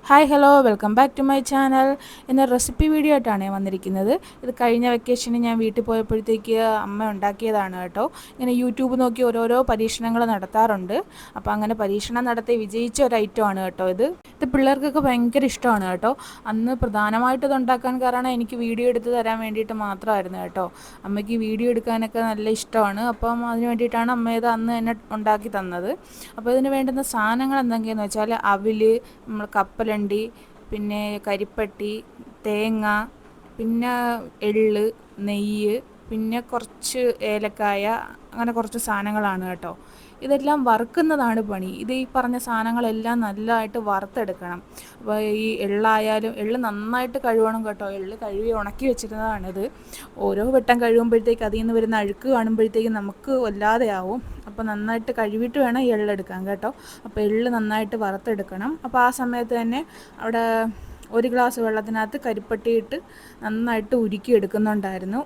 Hi hello welcome back to my channel. ഇന്ന് recipe video ആയിട്ടാണ് ഞാൻ വന്നിരിക്കുന്നത്. ഇത് കഴിഞ്ഞ വെക്കേഷന് ഞാൻ വീട്ടിൽ പോയപ്പോഴത്തേക്ക് അമ്മ ഉണ്ടാക്കിയതാണ് കേട്ടോ. ഇങ്ങനെ യൂട്യൂബ് നോക്കി ഓരോരോ പരീക്ഷണങ്ങൾ നടത്താറുണ്ട്. അപ്പോൾ അങ്ങനെ പരീക്ഷണം നടത്തി വിജയിച്ച ഒരു ഐറ്റമാണ് കേട്ടോ ഇത് പിള്ളേർക്കൊക്കെ ഭയങ്കര ഇഷ്ടമാണ് കേട്ടോ. അന്ന് പ്രധാനമായിട്ട് ഇത് ഉണ്ടാക്കാൻ കാരണം എനിക്ക് വീഡിയോ എടുത്ത് തരാൻ വേണ്ടിയിട്ട് മാത്രമായിരുന്നു കേട്ടോ. അമ്മയ്ക്ക് വീഡിയോ എടുക്കാനൊക്കെ നല്ല ഇഷ്ടമാണ്. അപ്പം അതിന് വേണ്ടിയിട്ടാണ് അമ്മ ഇത് അന്ന് തന്നെ ഉണ്ടാക്കി തന്നത്. അപ്പോൾ ഇതിന് വേണ്ടുന്ന സാധനങ്ങൾ എന്തൊക്കെയാണെന്ന് വെച്ചാൽ അവില്, നമ്മൾ കപ്പലണ്ടി, പിന്നെ കരിപ്പട്ടി, തേങ്ങ, പിന്നെ എള്ള്, നെയ്യ്, പിന്നെ കുറച്ച് ഏലക്കായ, അങ്ങനെ കുറച്ച് സാധനങ്ങളാണ് കേട്ടോ. ഇതെല്ലാം വറുക്കുന്നതാണ് പണി. ഈ പറഞ്ഞ സാധനങ്ങളെല്ലാം നല്ലതായിട്ട് വറുത്തെടുക്കണം. അപ്പോൾ ഈ എള്ള് നന്നായിട്ട് കഴുകണം കേട്ടോ. എള്ള് കഴുകി ഉണക്കി വെച്ചിരുന്നതാണിത്. ഓരോ വട്ടം കഴുകുമ്പോഴത്തേക്ക് അതിൽ നിന്ന് വരുന്ന അഴുക്ക് കാണുമ്പോഴത്തേക്ക് നമുക്ക് വല്ലാതെയാവും. അപ്പോൾ നന്നായിട്ട് കഴുകിയിട്ട് വേണം ഈ എള്ളെടുക്കാൻ കേട്ടോ. അപ്പോൾ എള്ള് നന്നായിട്ട് വറുത്തെടുക്കണം. അപ്പോൾ ആ സമയത്ത് തന്നെ അവിടെ ഒരു ഗ്ലാസ് വെള്ളത്തിനകത്ത് കരിപ്പട്ടിയിട്ട് നന്നായിട്ട് ഉരുക്കി എടുക്കുന്നുണ്ടായിരുന്നു.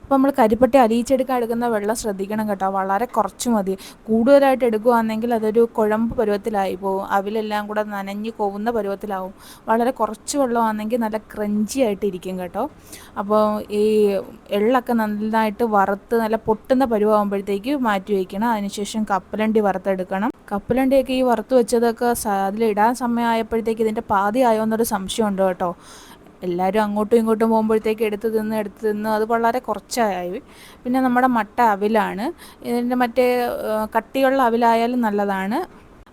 അപ്പോൾ നമ്മൾ കരിപ്പട്ടി അലിയിച്ചെടുക്കാൻ എടുക്കുന്ന വെള്ളം ശ്രദ്ധിക്കണം കേട്ടോ. വളരെ കുറച്ച് മതി. കൂടുതലായിട്ട് എടുക്കുകയാണെങ്കിൽ അതൊരു കുഴമ്പ് പരുവത്തിലായി പോകും. അവിലെല്ലാം കൂടെ നനഞ്ഞ് കൊവുന്ന പരുവത്തിലാവും. വളരെ കുറച്ച് വെള്ളമാണെങ്കിൽ നല്ല ക്രഞ്ചി ആയിട്ടിരിക്കും കേട്ടോ. അപ്പോൾ ഈ എള്ളൊക്കെ നന്നായിട്ട് വറുത്ത് നല്ല പൊട്ടുന്ന പരുവാകുമ്പോഴത്തേക്ക് മാറ്റി വയ്ക്കണം. അതിനുശേഷം കപ്പലണ്ടി വറുത്തെടുക്കണം. കപ്പലണ്ടിയൊക്കെ ഈ വറുത്ത് വെച്ചതൊക്കെ അതിലിടാൻ സമയമായപ്പോഴത്തേക്ക് ഇതിൻ്റെ പാതി ആയോ എന്നൊരു സംശയമുണ്ട് കേട്ടോ. എല്ലാവരും അങ്ങോട്ടും ഇങ്ങോട്ടും പോകുമ്പോഴത്തേക്ക് എടുത്ത് തിന്ന് അത് വളരെ കുറച്ചായി. പിന്നെ നമ്മുടെ മട്ട അവിലാണ്. ഇതിൻ്റെ മറ്റേ കട്ടിയുള്ള അവിലായാലും നല്ലതാണ്.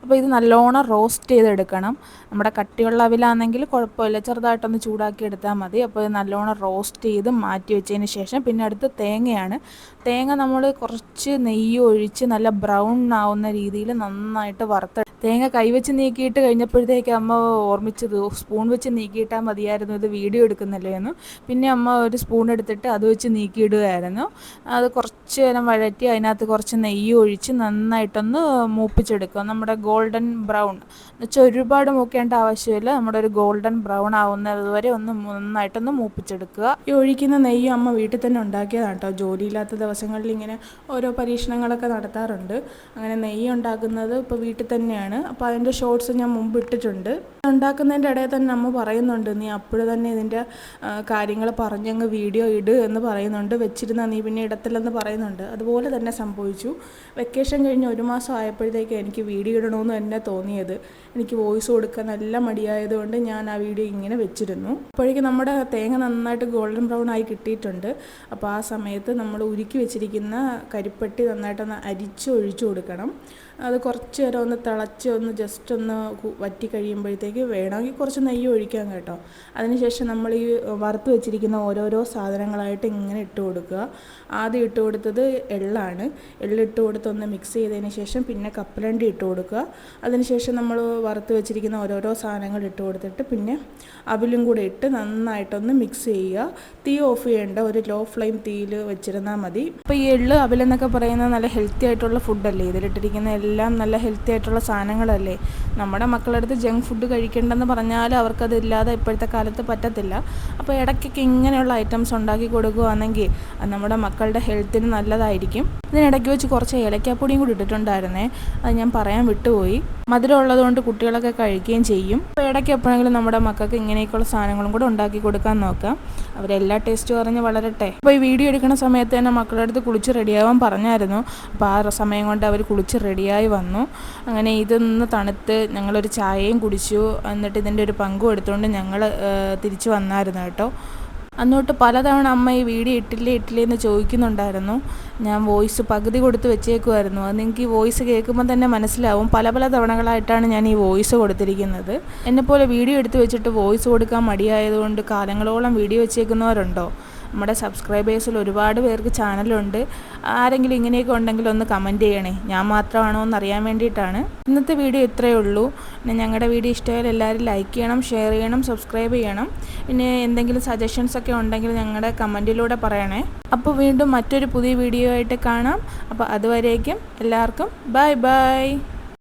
അപ്പോൾ ഇത് നല്ലോണം റോസ്റ്റ് ചെയ്തെടുക്കണം. നമ്മുടെ കട്ടിയുള്ള അവിലാണെങ്കിൽ കുഴപ്പമില്ല, ചെറുതായിട്ടൊന്ന് ചൂടാക്കി എടുത്താൽ മതി. അപ്പോൾ ഇത് നല്ലോണം റോസ്റ്റ് ചെയ്ത് മാറ്റി വെച്ചതിന് ശേഷം പിന്നെ അടുത്ത് തേങ്ങയാണ്. തേങ്ങ നമ്മൾ കുറച്ച് നെയ്യ് ഒഴിച്ച് നല്ല ബ്രൗൺ ആവുന്ന രീതിയിൽ നന്നായിട്ട് തേങ്ങ കൈവച്ച് നീക്കിയിട്ട് കഴിഞ്ഞപ്പോഴത്തേക്ക് അമ്മ ഓർമ്മിച്ചത് സ്പൂൺ വെച്ച് നീക്കിയിട്ടാൽ മതിയായിരുന്നു, ഇത് വീഡിയോ എടുക്കുന്നില്ലേ എന്ന്. പിന്നെ അമ്മ ഒരു സ്പൂൺ എടുത്തിട്ട് അത് വെച്ച് നീക്കിയിടുകയായിരുന്നു. അത് കുറച്ച് നേരം വഴറ്റി അതിനകത്ത് കുറച്ച് നെയ്യ് ഒഴിച്ച് നന്നായിട്ടൊന്ന് മൂപ്പിച്ചെടുക്കുക. നമ്മുടെ ഗോൾഡൻ ബ്രൗൺ എന്ന് വെച്ചാൽ ഒരുപാട് മൂക്കേണ്ട ആവശ്യമില്ല. നമ്മുടെ ഒരു ഗോൾഡൻ ബ്രൗൺ ആവുന്നത് വരെ ഒന്ന് നന്നായിട്ടൊന്ന് മൂപ്പിച്ചെടുക്കുക. ഈ ഒഴിക്കുന്ന നെയ്യ് അമ്മ വീട്ടിൽ തന്നെ ഉണ്ടാക്കിയതാണ് കേട്ടോ. ജോലിയില്ലാത്ത ദിവസങ്ങളിൽ ഇങ്ങനെ ഓരോ പരീക്ഷണങ്ങളൊക്കെ നടത്താറുണ്ട്. അങ്ങനെ നെയ്യ് ഉണ്ടാക്കുന്നത് ഇപ്പോൾ വീട്ടിൽ തന്നെയാണ്. അപ്പോൾ അതിൻ്റെ ഷോർട്സ് ഞാൻ മുമ്പ് ഇട്ടിട്ടുണ്ട്. ഉണ്ടാക്കുന്നതിൻ്റെ ഇടയിൽ തന്നെ അമ്മ പറയുന്നുണ്ട്, നീ അപ്പോൾ തന്നെ ഇതിൻ്റെ കാര്യങ്ങൾ പറഞ്ഞങ്ങ് വീഡിയോ ഇട് എന്ന് പറയുന്നുണ്ട്. വെച്ചിരുന്ന നീ പിന്നെ ഇടത്തില്ലെന്ന് പറയുന്നുണ്ട്. അതുപോലെ തന്നെ സംഭവിച്ചു. വെക്കേഷൻ കഴിഞ്ഞ് 1 മാസം ആയപ്പോഴത്തേക്ക് എനിക്ക് വീഡിയോ ഇടണമെന്ന് തന്നെ തോന്നിയത്. എനിക്ക് വോയിസ് കൊടുക്കാൻ നല്ല മടിയായതുകൊണ്ട് ഞാൻ ആ വീഡിയോ ഇങ്ങനെ വെച്ചിരുന്നു. അപ്പോഴേക്കും നമ്മുടെ തേങ്ങ നന്നായിട്ട് ഗോൾഡൻ ബ്രൗൺ ആയി കിട്ടിയിട്ടുണ്ട്. അപ്പോൾ ആ സമയത്ത് നമ്മൾ ഉരുക്കി വെച്ചിരിക്കുന്ന കരിപ്പട്ടി നന്നായിട്ടൊന്ന് ഒഴിച്ചു കൊടുക്കണം. അത് കുറച്ച് നേരം ഒന്ന് തിളച്ച് ജസ്റ്റ് ഒന്ന് വറ്റി കഴിയുമ്പോഴത്തേക്ക് വേണമെങ്കിൽ കുറച്ച് നെയ്യ് ഒഴിക്കാം കേട്ടോ. അതിനുശേഷം നമ്മൾ ഈ വറുത്ത് വെച്ചിരിക്കുന്ന ഓരോരോ സാധനങ്ങളായിട്ട് ഇങ്ങനെ ഇട്ട് കൊടുക്കുക. ആദ്യം ഇട്ട് കൊടുത്തത് എള്ളാണ്. എള്ളിട്ട് കൊടുത്ത് ഒന്ന് മിക്സ് ചെയ്തതിന് ശേഷം പിന്നെ കപ്പലണ്ടി ഇട്ട് കൊടുക്കുക. അതിനുശേഷം നമ്മൾ വറുത്ത് വെച്ചിരിക്കുന്ന ഓരോരോ സാധനങ്ങൾ ഇട്ട് കൊടുത്തിട്ട് പിന്നെ അവിലും കൂടെ ഇട്ട് നന്നായിട്ടൊന്ന് മിക്സ് ചെയ്യുക. തീ ഓഫ് ചെയ്യേണ്ട, ഒരു ലോ ഫ്ലെയിം തീയിൽ വെച്ചിരുന്നാൽ മതി. അപ്പോൾ ഈ എള്ള് അവിലെന്നൊക്കെ പറയുന്നത് നല്ല ഹെൽത്തി ആയിട്ടുള്ള ഫുഡല്ലേ. ഇതിലിട്ടിരിക്കുന്ന എല്ലാം നല്ല ഹെൽത്തി ആയിട്ടുള്ള സാധനങ്ങളല്ലേ. നമ്മുടെ മക്കളടുത്ത് ജങ്ക് ഫുഡ് കഴിക്കേണ്ടെന്ന് പറഞ്ഞാൽ അവർക്കതില്ലാതെ ഇപ്പോഴത്തെ കാലത്ത് പറ്റത്തില്ല. അപ്പോൾ ഇടയ്ക്കൊക്കെ ഇങ്ങനെയുള്ള ഐറ്റംസ് ഉണ്ടാക്കി കൊടുക്കുകയാണെങ്കിൽ അത് നമ്മുടെ മക്കളുടെ ഹെൽത്തിന് നല്ലതായിരിക്കും. ഇതിനിടയ്ക്ക് വെച്ച് കുറച്ച് ഏലക്കാപ്പൊടിയും കൂടി ഇട്ടിട്ടുണ്ടായിരുന്നേ, അത് ഞാൻ പറയാൻ വിട്ടുപോയി. മധുരം ഉള്ളതുകൊണ്ട് കുട്ടികളൊക്കെ കഴിക്കുകയും ചെയ്യും. അപ്പോൾ ഇടയ്ക്ക് എപ്പോഴെങ്കിലും നമ്മുടെ മക്കൾക്ക് ഇങ്ങനെയൊക്കെയുള്ള സാധനങ്ങളും കൂടെ ഉണ്ടാക്കി കൊടുക്കാൻ നോക്കാം. അവരെല്ലാ ടേസ്റ്റ് പറഞ്ഞ് വളരട്ടെ. അപ്പോൾ ഈ വീഡിയോ എടുക്കുന്ന സമയത്ത് തന്നെ മക്കളുടെ അടുത്ത് കുളിച്ച് റെഡിയാവാൻ പറഞ്ഞായിരുന്നു. അപ്പോൾ ആ സമയം കൊണ്ട് അവർ കുളിച്ച് റെഡിയായി വന്നു. അങ്ങനെ ഇതൊന്ന് തണുത്ത് ഞങ്ങളൊരു ചായയും കുടിച്ചു. എന്നിട്ട് ഇതിൻ്റെ ഒരു പങ്കും എടുത്തുകൊണ്ട് ഞങ്ങൾ തിരിച്ചു വന്നായിരുന്നു കേട്ടോ. അന്നോട്ട് പലതവണ അമ്മ ഈ വീഡിയോ ഇട്ടില്ലേ എന്ന് ചോദിക്കുന്നുണ്ടായിരുന്നു. ഞാൻ വോയിസ് പകുതി കൊടുത്ത് വെച്ചേക്കുമായിരുന്നു. അത് നിങ്ങൾക്ക് ഈ വോയിസ് കേൾക്കുമ്പോൾ തന്നെ മനസ്സിലാവും. പല തവണകളായിട്ടാണ് ഞാൻ ഈ വോയിസ് കൊടുത്തിരിക്കുന്നത്. എന്നെപ്പോലെ വീഡിയോ എടുത്ത് വെച്ചിട്ട് വോയിസ് കൊടുക്കാൻ മടിയായതുകൊണ്ട് കാലങ്ങളോളം വീഡിയോ വെച്ചേക്കുന്നവരുണ്ടോ? നമ്മുടെ സബ്സ്ക്രൈബേഴ്സിൽ ഒരുപാട് പേർക്ക് ചാനലുണ്ട്. ആരെങ്കിലും ഇങ്ങനെയൊക്കെ ഉണ്ടെങ്കിൽ ഒന്ന് കമൻറ്റ് ചെയ്യണേ. ഞാൻ മാത്രമാണോ എന്നറിയാൻ വേണ്ടിയിട്ടാണ്. ഇന്നത്തെ വീഡിയോ ഇത്രയേ ഉള്ളൂ. പിന്നെ ഞങ്ങളുടെ വീഡിയോ ഇഷ്ടമായാൽ എല്ലാവരും ലൈക്ക് ചെയ്യണം, ഷെയർ ചെയ്യണം, സബ്സ്ക്രൈബ് ചെയ്യണം. പിന്നെ എന്തെങ്കിലും സജഷൻസൊക്കെ ഉണ്ടെങ്കിൽ ഞങ്ങളുടെ കമൻറ്റിലൂടെ പറയണേ. അപ്പോൾ വീണ്ടും മറ്റൊരു പുതിയ വീഡിയോ ആയിട്ട് കാണാം. അപ്പോൾ അതുവരേക്കും എല്ലാവർക്കും ബൈ.